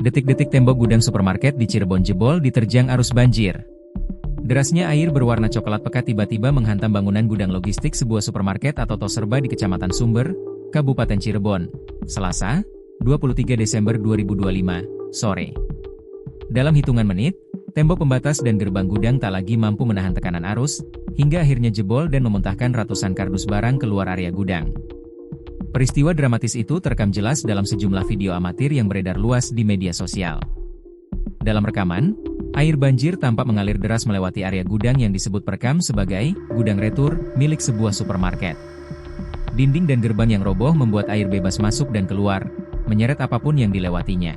Detik-detik tembok gudang supermarket di Cirebon jebol diterjang arus banjir. Derasnya air berwarna coklat pekat tiba-tiba menghantam bangunan gudang logistik sebuah supermarket atau tos serba di Kecamatan Sumber, Kabupaten Cirebon, Selasa, 23 Desember 2025, sore. Dalam hitungan menit, tembok pembatas dan gerbang gudang tak lagi mampu menahan tekanan arus, hingga akhirnya jebol dan memuntahkan ratusan kardus barang keluar area gudang. Peristiwa dramatis itu terekam jelas dalam sejumlah video amatir yang beredar luas di media sosial. Dalam rekaman, air banjir tampak mengalir deras melewati area gudang yang disebut perekam sebagai gudang retur milik sebuah supermarket. Dinding dan gerbang yang roboh membuat air bebas masuk dan keluar, menyeret apapun yang dilewatinya.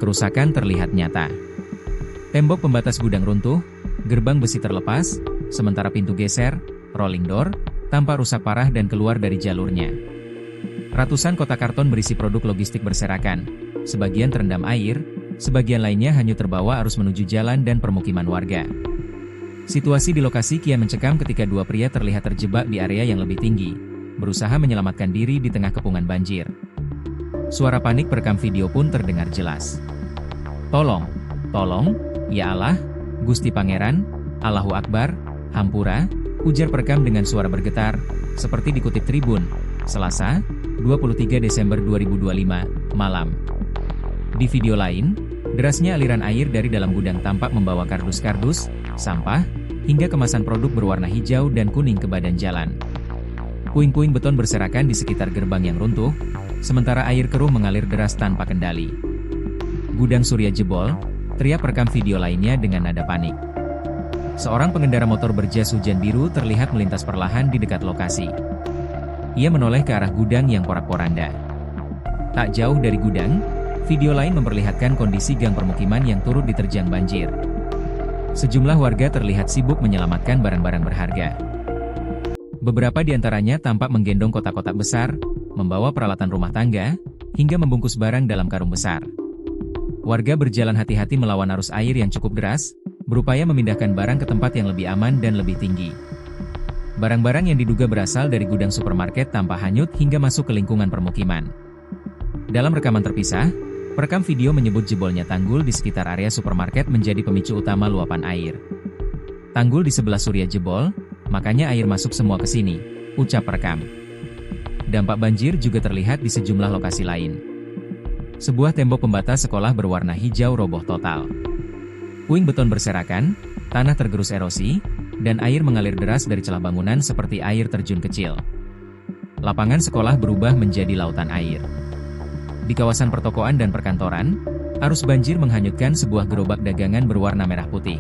Kerusakan terlihat nyata. Tembok pembatas gudang runtuh, gerbang besi terlepas, sementara pintu geser, rolling door, tampak rusak parah dan keluar dari jalurnya. Ratusan kotak karton berisi produk logistik berserakan, sebagian terendam air, sebagian lainnya hanyut terbawa arus menuju jalan dan permukiman warga. Situasi di lokasi kian mencekam ketika dua pria terlihat terjebak di area yang lebih tinggi, berusaha menyelamatkan diri di tengah kepungan banjir. Suara panik perekam video pun terdengar jelas. "Tolong, tolong, ya Allah, Gusti Pangeran, Allahu Akbar, hampura," ujar perekam dengan suara bergetar, seperti dikutip Tribun, Selasa, 23 Desember 2025, malam. Di video lain, derasnya aliran air dari dalam gudang tampak membawa kardus-kardus, sampah, hingga kemasan produk berwarna hijau dan kuning ke badan jalan. Puing-puing beton berserakan di sekitar gerbang yang runtuh, sementara air keruh mengalir deras tanpa kendali. "Gudang Surya jebol," teriak perekam video lainnya dengan nada panik. Seorang pengendara motor berjas hujan biru terlihat melintas perlahan di dekat lokasi. Ia menoleh ke arah gudang yang porak-poranda. Tak jauh dari gudang, video lain memperlihatkan kondisi gang permukiman yang turut diterjang banjir. Sejumlah warga terlihat sibuk menyelamatkan barang-barang berharga. Beberapa di antaranya tampak menggendong kotak-kotak besar, membawa peralatan rumah tangga, hingga membungkus barang dalam karung besar. Warga berjalan hati-hati melawan arus air yang cukup deras, berupaya memindahkan barang ke tempat yang lebih aman dan lebih tinggi. Barang-barang yang diduga berasal dari gudang supermarket tampak hanyut hingga masuk ke lingkungan permukiman. Dalam rekaman terpisah, perekam video menyebut jebolnya tanggul di sekitar area supermarket menjadi pemicu utama luapan air. "Tanggul di sebelah Surya jebol, makanya air masuk semua ke sini," ucap perekam. Dampak banjir juga terlihat di sejumlah lokasi lain. Sebuah tembok pembatas sekolah berwarna hijau roboh total. Puing beton berserakan, tanah tergerus erosi, dan air mengalir deras dari celah bangunan seperti air terjun kecil. Lapangan sekolah berubah menjadi lautan air. Di kawasan pertokoan dan perkantoran, arus banjir menghanyutkan sebuah gerobak dagangan berwarna merah putih.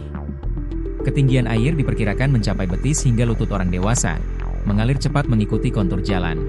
Ketinggian air diperkirakan mencapai betis hingga lutut orang dewasa, mengalir cepat mengikuti kontur jalan.